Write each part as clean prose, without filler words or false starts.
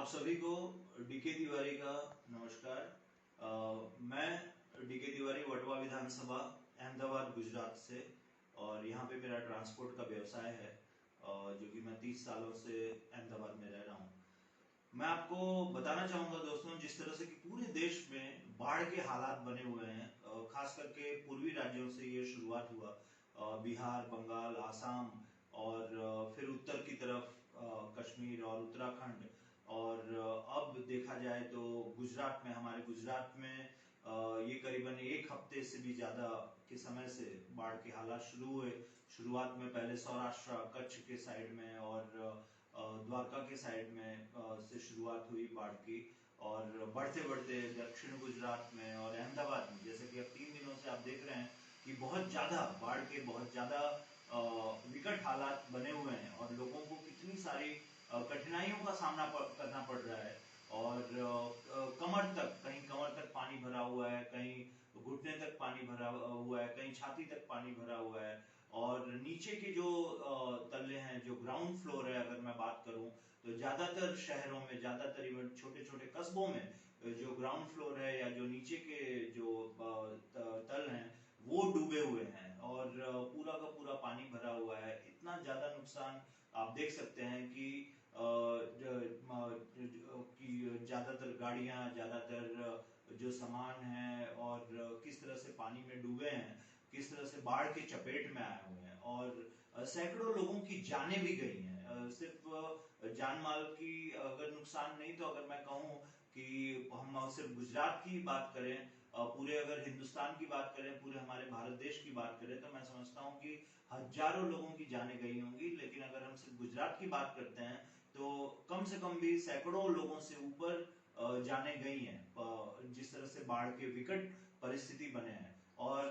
आप सभी को डीके तिवारी का नमस्कार। मैं डीके तिवारी वटवा विधानसभा अहमदाबाद गुजरात से, और यहाँ पे मेरा ट्रांसपोर्ट का व्यवसाय है जो कि मैं 30 सालों से अहमदाबाद में रह रहा हूँ। मैं आपको बताना चाहूंगा दोस्तों, जिस तरह से कि पूरे देश में बाढ़ के हालात बने हुए हैं, खास करके पूर्वी राज्यों से ये शुरुआत हुआ, बिहार, बंगाल, आसाम और फिर उत्तर की तरफ कश्मीर और उत्तराखंड, और अब देखा जाए तो गुजरात में, हमारे गुजरात में ये करीबन एक हफ्ते से भी ज्यादा के समय से बाढ़ के हालात शुरू हुए। शुरुआत में पहले सौराष्ट्र, कच्छ के साइड में और द्वारका के साइड में से शुरुआत हुई बाढ़ की, और बढ़ते बढ़ते दक्षिण गुजरात में और अहमदाबाद में, जैसे कि अब 3 दिनों से आप देख रहे हैं कि बहुत ज्यादा बाढ़ के बहुत ज्यादा विकट हालात बने हुए हैं, और लोगों को कितनी सारी कठिनाइयों का सामना करना पड़ रहा है। और कमर तक, कहीं कमर तक पानी भरा हुआ है, कहीं घुटने तक पानी भरा हुआ है, कहीं छाती तक पानी भरा हुआ है, और नीचे के जो तल्ले हैं, जो ग्राउंड फ्लोर है, अगर मैं बात करूं तो ज्यादातर शहरों में, ज्यादातर इवन छोटे छोटे कस्बों में जो ग्राउंड फ्लोर है या जो नीचे के जो तल हैं वो डूबे हुए हैं, और पूरा का पूरा पानी भरा हुआ है। इतना ज्यादा नुकसान आप देख सकते हैं कि ज्यादातर गाड़ियां, ज्यादातर जो सामान है, और किस तरह से पानी में डूबे हैं, किस तरह से बाढ़ के चपेट में आए हुए हैं, और सैकड़ों लोगों की जानें भी गई हैं। सिर्फ जान माल की अगर नुकसान नहीं, तो अगर मैं कहूं कि हम सिर्फ गुजरात की बात करें, पूरे अगर हिंदुस्तान की बात करें, पूरे हमारे भारत देश की बात करें, तो मैं समझता हूं कि हजारों लोगों की जानें गई होंगी। लेकिन अगर हम सिर्फ गुजरात की बात करते हैं तो कम से कम भी सैकड़ों लोगों से ऊपर जाने गई हैं, जिस तरह से बाढ़ के विकट परिस्थिति बने हैं। और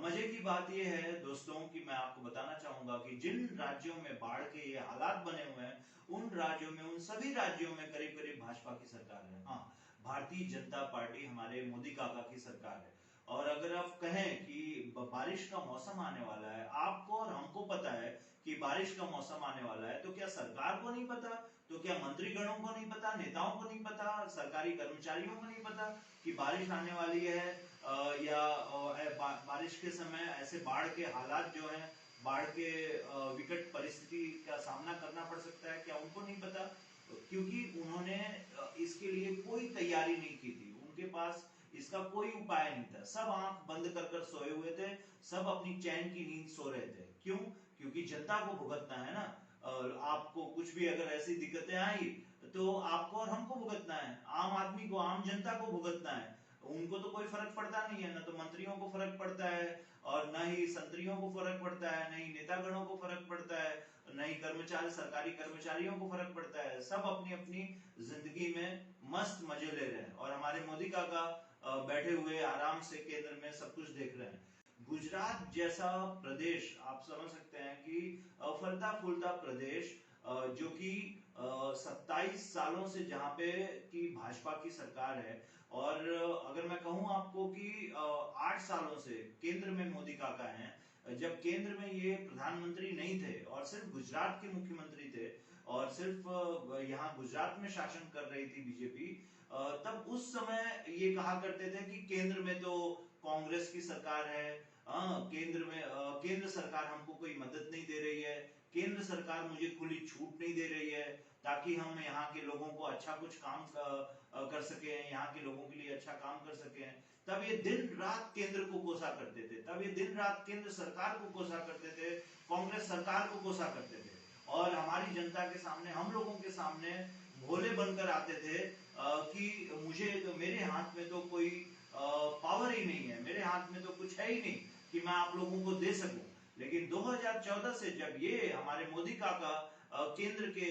मजे की बात यह है दोस्तों कि मैं आपको बताना चाहूंगा कि जिन राज्यों में बाढ़ के ये हालात बने हुए हैं, उन राज्यों में, उन सभी राज्यों में करीब करीब भाजपा की सरकार है। हाँ, भारतीय जनता पार्टी, हमारे मोदी काका की सरकार है। और अगर आप कहें कि बारिश का मौसम आने वाला है, आपको और हमको पता है कि बारिश का मौसम आने वाला है, तो क्या सरकार को नहीं पता? तो क्या मंत्रीगणों को नहीं पता, नेताओं को नहीं पता, सरकारी कर्मचारियों को नहीं पता कि बारिश आने वाली है, या बारिश के समय ऐसे बाढ़ के हालात जो हैं, बाढ़ के विकट परिस्थिति का सामना करना पड़ सकता है? क्या उनको नहीं पता? क्योंकि उन्होंने इसके लिए कोई तैयारी नहीं की थी, उनके पास इसका कोई उपाय नहीं था। सब आंख बंद कर कर सोए हुए थे, सब अपनी चैन की नींद सो रहे थे। क्यों? क्योंकि जनता को भुगतना है ना। आपको कुछ भी अगर ऐसी दिक्कतें आई तो आपको और हमको भुगतना है, आम आदमी को, आम जनता को भुगतना है। उनको तो कोई फर्क पड़ता नहीं है, ना तो मंत्रियों को फर्क पड़ता है, और न ही संतरियों को फर्क पड़ता है, न ही नेतागणों को फर्क पड़ता है, न ही कर्मचारी, सरकारी कर्मचारियों को फर्क पड़ता है। सब अपनी अपनी जिंदगी में मस्त मजे ले रहे हैं, और हमारे मोदी काका बैठे हुए आराम से केंद्र में सब कुछ देख रहे हैं। गुजरात जैसा प्रदेश, आप समझ सकते हैं कि फलता फूलता प्रदेश, जो कि 27 सालों से जहां पे कि भाजपा की सरकार है, और अगर मैं कहूं आपको कि 8 सालों से केंद्र में मोदी काका हैं। जब केंद्र में ये प्रधानमंत्री नहीं थे और सिर्फ गुजरात के मुख्यमंत्री थे, और सिर्फ यहाँ गुजरात में शासन कर रही थी बीजेपी, तब उस समय ये कहा करते थे कि केंद्र में तो कांग्रेस की सरकार है, केंद्र में केंद्र सरकार हमको कोई मदद नहीं दे रही है, केंद्र सरकार मुझे खुली छूट नहीं दे रही है ताकि हम यहाँ के लोगों को अच्छा कुछ काम कर सके, यहाँ के लोगों के लिए अच्छा काम कर सके। तब ये दिन रात केंद्र को कोसा करते थे, तब ये दिन रात केंद्र सरकार को कोसा करते थे, कांग्रेस सरकार को कोसा करते थे, और हमारी जनता के सामने, हम लोगों के सामने भोले बनकर आते थे कि मुझे तो, मेरे हाथ में तो कोई पावर ही नहीं है, मेरे हाथ में तो कुछ है ही नहीं कि मैं आप लोगों को दे सकूं। लेकिन 2014 से जब ये हमारे मोदी काका केंद्र के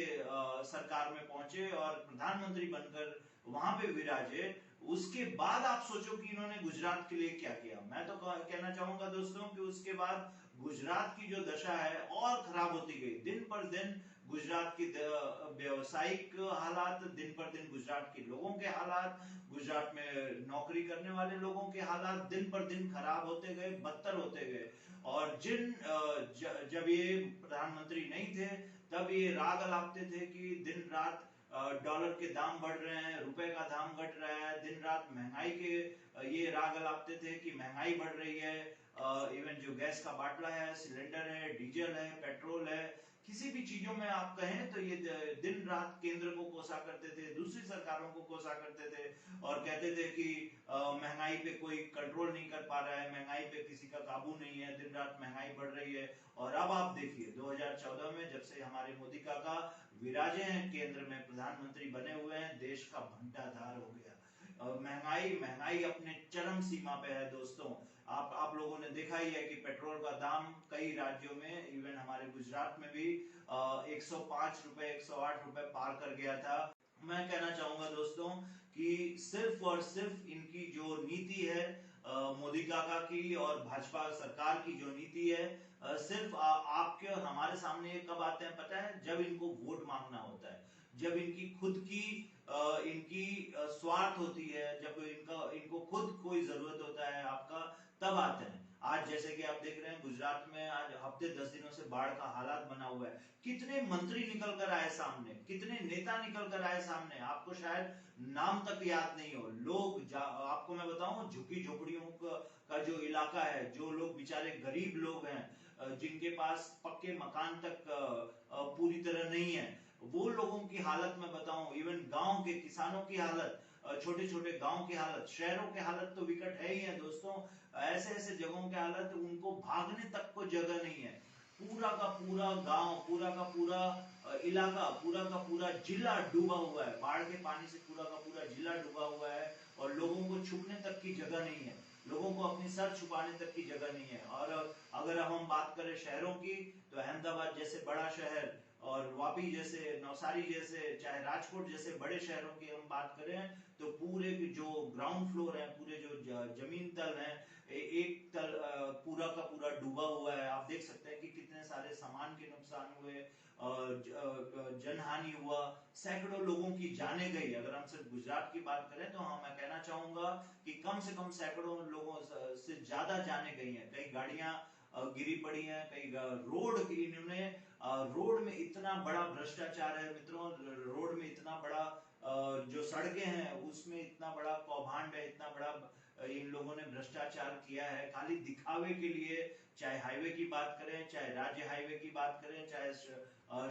सरकार में पहुंचे और प्रधानमंत्री बनकर वहां पे विराजे, उसके बाद आप सोचो कि इन्होंने गुजरात के लिए क्या किया। मैं तो कहना चाहूंगा दोस्तों कि उसके बाद गुजरात की जो दशा है और खराब होती गई। दिन पर दिन गुजरात की व्यवसायिक हालात, दिन पर दिन गुजरात के लोगों के हालात, गुजरात में नौकरी करने वाले लोगों के हालात दिन पर दिन खराब होते गए, बदतर होते गए। और जब ये प्रधानमंत्री नहीं थे, तब ये राग अलापते थे कि दिन रात डॉलर के दाम बढ़ रहे हैं, रुपए का दाम घट रहा है, दिन रात महंगाई के ये राग अलापते थे कि महंगाई बढ़ रही है। इवन जो गैस का बाटला है, सिलेंडर है, डीजल है, पेट्रोल है, किसी भी चीजों में आप कहें तो ये दिन रात केंद्र को कोसा करते थे, दूसरी सरकारों को कोसा करते थे और कहते थे कि महंगाई पे कोई कंट्रोल नहीं कर पा रहा है, महंगाई पे किसी का काबू नहीं है, दिन रात महंगाई बढ़ रही है। और अब आप देखिए 2014 में जब से हमारे मोदी काका विराजे हैं, केंद्र में प्रधानमंत्री बने हुए हैं, देश का भंडाधार हो गया। महंगाई महंगाई अपने चरम सीमा पे है दोस्तों। आप लोगों ने देखा ही है कि पेट्रोल का दाम कई राज्यों में, इवन हमारे गुजरात में भी 105 रुपए 108 रुपए पार कर गया था। मैं कहना चाहूंगा दोस्तों कि सिर्फ और सिर्फ इनकी जो नीति है मोदी काका की और भाजपा सरकार की जो नीति है, सिर्फ आपके और हमारे सामने ये कब आते हैं पता है? जब इनको वोट मांगना होता है, जब इनकी खुद की इनकी स्वार्थ होती है, जब इनको खुद कोई जरूरत होता है आपका, तब आते हैं। आज जैसे कि आप देख रहे हैं गुजरात में आज हफ्ते 10 दिनों से बाढ़ का हालात बना हुआ है। कितने मंत्री निकल कर आए सामने, कितने नेता निकल कर आए सामने, आपको शायद नाम तक याद नहीं हो। लोग आपको मैं बताऊं, झुग्गी झोपड़ियों का जो इलाका है, जो लोग बेचारे गरीब लोग हैं, जिनके पास पक्के मकान तक पूरी तरह नहीं है, वो लोगों की हालत मैं बताऊं, इवन गांव के किसानों की हालत, छोटे छोटे गांव की हालत, शहरों की हालत तो विकट है ही है दोस्तों। ऐसे ऐसे जगहों की हालत, उनको भागने तक को जगह नहीं है। पूरा का पूरा गांव, पूरा का पूरा इलाका, पूरा का पूरा जिला डूबा हुआ है, बाढ़ के पानी से पूरा का पूरा जिला डूबा हुआ है और लोगों को छुपने तक की जगह नहीं है, लोगों को अपनी सर छुपाने तक की जगह नहीं है। और अगर हम बात करें शहरों की, तो अहमदाबाद जैसे बड़ा शहर और वापी जैसे, नवसारी जैसे, चाहे राजकोट जैसे बड़े शहरों की हम बात करें, तो पूरे जो ग्राउंड फ्लोर है, पूरे जो जमीन तल है, एक तल पूरा का पूरा डूबा हुआ है। आप देख सकते हैं कि कितने सारे सामान के नुकसान हुए, जनहानि हुआ, सैकड़ों लोगों की जानें गई। अगर हम सिर्फ गुजरात की बात करें तो हाँ, मैं कहना चाहूंगा कि कम से कम सैकड़ों लोगों से ज्यादा जानें गई हैं। कई गाड़ियां गिरी पड़ी हैं, कई रोड इन्होंने रोड में इतना बड़ा भ्रष्टाचार है मित्रों, रोड में इतना बड़ा जो सड़कें हैं उसमें इतना बड़ा कौभांड है, इतना बड़ा इन लोगों ने भ्रष्टाचार किया है खाली दिखावे के लिए। चाहे हाईवे की बात करें, चाहे राज्य हाईवे की बात करें, चाहे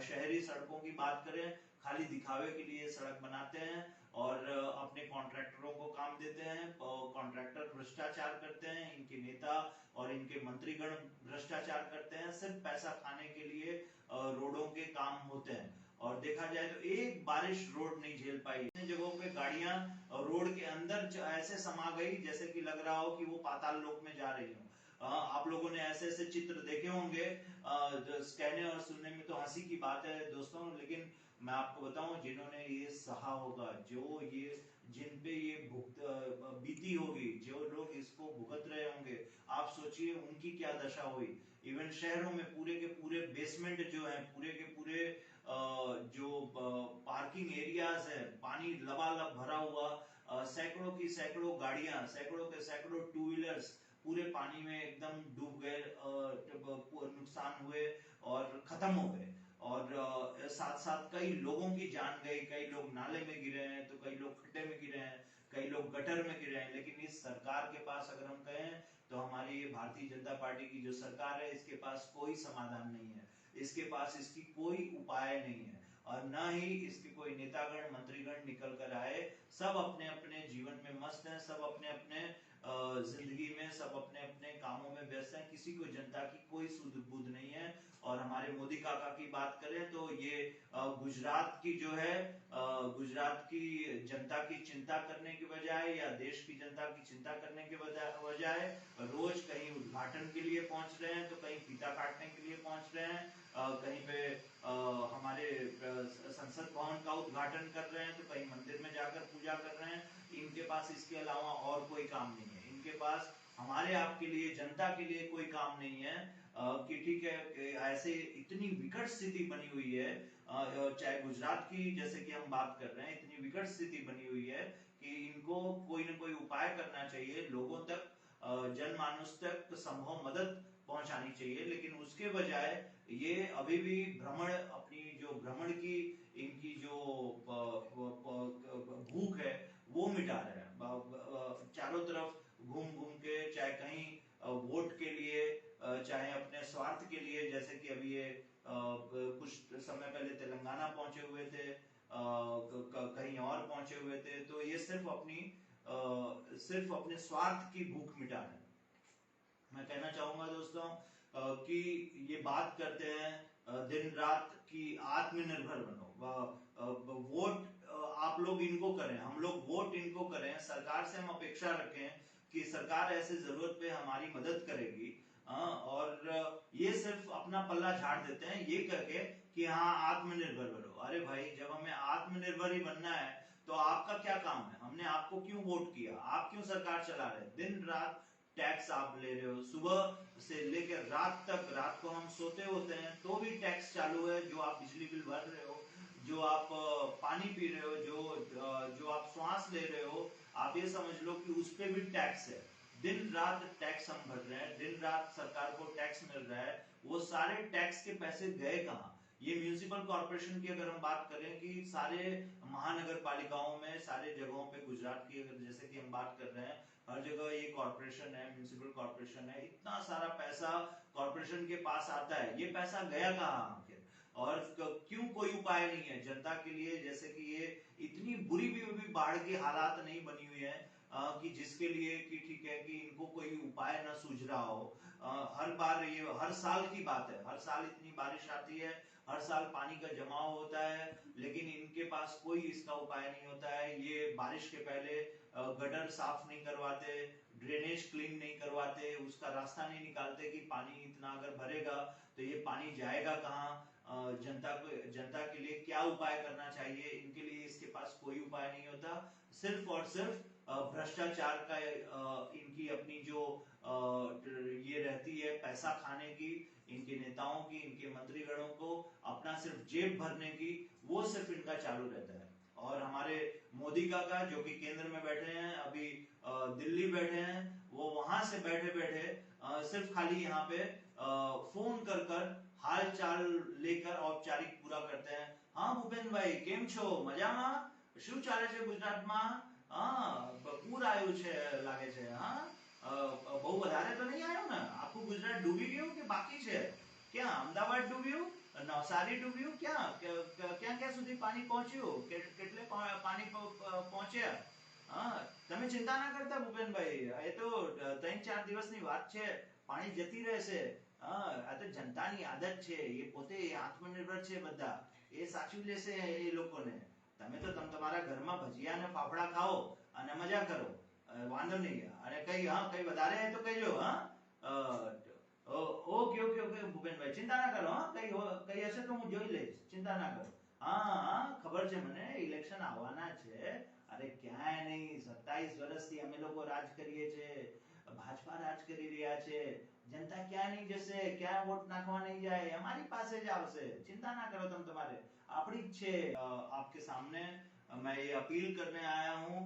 शहरी सड़कों की बात करें, खाली दिखावे के लिए सड़क बनाते हैं और अपने कॉन्ट्रैक्टरों को काम देते हैं। कॉन्ट्रैक्टर भ्रष्टाचार करते हैं, इनके नेता और इनके मंत्रीगण भ्रष्टाचार करते हैं, सिर्फ पैसा खाने के लिए रोडों के काम होते हैं। और देखा जाए तो एक बारिश रोड नहीं झेल पाई। इन जगहों पे गाड़ियां रोड के अंदर ऐसे समा गई जैसे कि लग रहा हो कि वो पाताल लोक में जा रही हो। आप लोगों ने ऐसे ऐसे चित्र देखे होंगे, कहने और सुनने में तो हंसी की बात है दोस्तों, लेकिन मैं आपको बताऊं, जिन्होंने ये सहा होगा, जो ये जिन पे ये बीती होगी, जो लोग इसको भुगत रहे होंगे, आप सोचिए उनकी क्या दशा हुई। इवन शहरों में पूरे के पूरे बेसमेंट जो है, पूरे के पूरे जो पार्किंग एरियाज है, पानी लबालब भरा हुआ, सैकड़ों की सैकड़ों गाड़ियां, सैकड़ों के सैकड़ों टू व्हीलर्स पूरे पानी में एकदम डूब गए, नुकसान हुए और खत्म हो गए। और साथ साथ कई लोगों की जान गई, कई लोग नाले में गिरे हैं, तो कई लोग खड्डे में गिरे हैं, कई लोग गटर में गिरे हैं। लेकिन इस सरकार के पास अगर हम कहें तो हमारी ये भारतीय जनता पार्टी की जो सरकार है, इसके पास कोई समाधान नहीं है, इसके पास इसकी कोई उपाय नहीं है और न ही इसके कोई नेतागण मंत्रीगण निकल कर आए। सब अपने अपने जीवन में मस्त हैं, सब अपने अपने जिंदगी में, सब अपने अपने कामों में व्यस्त हैं, किसी को जनता की कोई सुध बुध नहीं है। और हमारे मोदी काका की बात करें तो ये गुजरात की जो है, गुजरात की जनता की चिंता करने के बजाय या देश की जनता की चिंता करने के बजाय रोज कहीं उद्घाटन के लिए पहुंच रहे हैं, तो कहीं फीता काटने के लिए पहुंच रहे हैं, कहीं पे हमारे संसद भवन का उद्घाटन कर रहे हैं, तो कहीं मंदिर में जाकर पूजा कर रहे हैं। इनके पास इसके अलावा और कोई काम नहीं है, इनके पास हमारे आपके लिए, जनता के लिए कोई काम नहीं है। कि ठीक है, ऐसे इतनी विकट स्थिति बनी हुई है, चाहे गुजरात की जैसे कि हम बात कर रहे हैं, इतनी विकट स्थिति बनी हुई है कि इनको कोई ना कोई उपाय करना चाहिए, लोगों तक, जनमानस तक संभव मदद पहुंचानी चाहिए, लेकिन उसके बजाय ये अभी भी भ्रमण, अपनी जो भ्रमण की इनकी जो भूख है वो मिटा रहे हैं। चारों तरफ घूम घूम के, चाहे कहीं वोट के लिए, चाहे अपने स्वार्थ के लिए, जैसे कि अभी ये कुछ समय पहले तेलंगाना पहुंचे हुए थे, कहीं और पहुंचे हुए थे, तो ये सिर्फ अपने स्वार्थ की भूख मिटा रहे हैं। मैं कहना चाहूंगा दोस्तों कि ये बात करते हैं दिन रात की आत्मनिर्भर बनो, वोट आप लोग इनको करें, हम लोग वोट इनको करें, सरकार से हम अपेक्षा रखें कि सरकार ऐसे जरूरत पे हमारी मदद करेगी, और ये सिर्फ अपना पल्ला झाड़ देते हैं ये करके कि हाँ आत्मनिर्भर बनो। अरे भाई, जब हमें आत्मनिर्भर ही बनना है तो आपका क्या काम है? हमने आपको क्यों वोट किया? आप क्यों सरकार चला रहे हैं? दिन रात टैक्स आप ले रहे हो, सुबह से लेकर रात तक, रात को हम सोते होते हैं तो भी टैक्स चालू है। जो आप बिजली बिल भर रहे हो, जो आप पानी पी रहे हो, जो आप श्वास ले रहे हो, आप ये समझ लो कि उस पे भी टैक्स है। दिन रात टैक्स हम भर रहे हैं, दिन रात सरकार को टैक्स मिल रहा है। वो सारे टैक्स के पैसे गए कहाँ? ये म्यूनिसिपल कॉर्पोरेशन की अगर हम बात करें कि सारे महानगर पालिकाओं में, सारे जगहों पे, गुजरात की अगर जैसे कि हम बात कर रहे हैं, हर जगह ये कॉर्पोरेशन है, म्यूनिसिपल कॉर्पोरेशन है, इतना सारा पैसा कॉर्पोरेशन के पास आता है, ये पैसा गया कहाँ आखिर? और क्यों कोई उपाय नहीं है जनता के लिए? जैसे कि ये इतनी बुरी भी बाढ़ की हालात नहीं बनी हुई है कि जिसके लिए कि ठीक है कि इनको कोई उपाय ना सूझ रहा हो। हर बार, ये हर साल की बात है, हर साल इतनी बारिश आती है, हर साल पानी का जमाव होता है, लेकिन इनके पास कोई इसका उपाय नहीं होता है। ये बारिश के पहले गटर साफ नहीं करवाते, ड्रेनेज क्लीन नहीं करवाते, उसका रास्ता नहीं निकालते कि पानी इतना अगर भरेगा तो ये पानी जाएगा कहाँ, जनता के लिए क्या उपाय करना चाहिए, इनके लिए इसके पास कोई उपाय नहीं होता। सिर्फ और सिर्फ भ्रष्टाचार का इनकी अपनी जो ये रहती है पैसा खाने की, इनके नेताओं की, इनके मंत्रीगणों को अपना सिर्फ जेब भरने की, वो सिर्फ इनका चालू रहता है। और हमारे मोदी काका जो कि केंद्र में बैठे हैं, अभी दिल्ली बैठे हैं, वो वहां से बैठे बैठे सिर्फ खाली यहाँ पे फोन कर कर हाल चाल लेकर औपचारिक पूरा करते हैं। हाँ भूपेन भाई કેમ છો? મજામાં? શું ચાલે છે ગુજરાતમાં? હા, પૂર આવ્યું છે લાગે છે। હા, બહુ વધારે તો નહીં આવ્યું ને? આખું ગુજરાત ડૂબી ગયું કે બાકી છે? ક્યાં અમદાવાદ ડૂબ્યું? નવસારી ડૂબ્યું? ક્યાં ક્યાં ક્યાં સુધી પાણી પહોંચ્યું? કેટલે પાણી પહોંચ્યા? હા, તમે ચિંતા ના કરતા ભૂપેનભાઈ, એ તો 3-4 દિવસની વાત છે, પાણી જતી રહેશે। આ તો જનતાની આદત છે, એ પોતે આત્મનિર્ભર છે બધા, એ સાચવી લેશે એ લોકોને। તમે તો તમારા ઘરમાં ભજીયા ને ફાફડા ખાઓ અને મજા કરો, વાંધો નહીં। અને કઈ કઈ વધારે है तो કહીજો। ઓકે ઓકે ઓકે ભૂપેનભાઈ, चिंता ना करो। કઈ હશે તો હું જોઈ લઈશ, चिंता ना करो। હા, ખબર છે મને, ઇલેક્શન આવવાના છે। અરે ક્યાંય નહીં, 27 વર્ષથી અમે લોકો રાજ કરીએ છે, ભાજપા રાજ કરી રહ્યા છે, जनता क्या नहीं जैसे क्या वोट नाखवा नहीं जाए, हमारी पासे જ આવશે। चिंता ना करो तुम, तुम्हारे આપણી જ છે। आपके सामने मैं ये अपील करने आया हूँ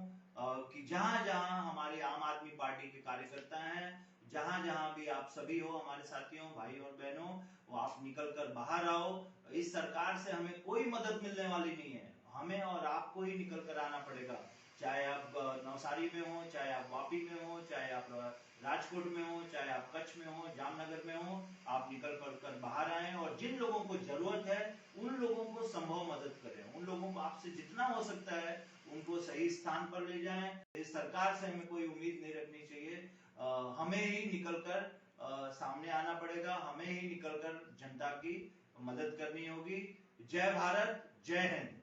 कि जहां जहां हमारी आम आदमी पार्टी के कार्यकर्ता हैं, जहां जहां भी आप सभी हो, हमारे साथियों, भाई और बहनों, वो आप निकल कर बाहर आओ। इस सरकार से हमें कोई मदद मिलने वाली नहीं है, हमें और आपको ही निकल कर आना पड़ेगा। चाहे आप नवसारी में हो, चाहे आप वापी में हो, चाहे आप राजकोट में हो, चाहे आप कच्छ में हो, जामनगर में हो, आप निकल कर बाहर आए और जिन लोगों को जरूरत है उन लोगों को संभव मदद करें। उन लोगों को आपसे जितना हो सकता है उनको सही स्थान पर ले जाएं। इस सरकार से हमें कोई उम्मीद नहीं रखनी चाहिए, हमें ही निकलकर सामने आना पड़ेगा, हमें ही निकलकर जनता की मदद करनी होगी। जय भारत, जय हिंद।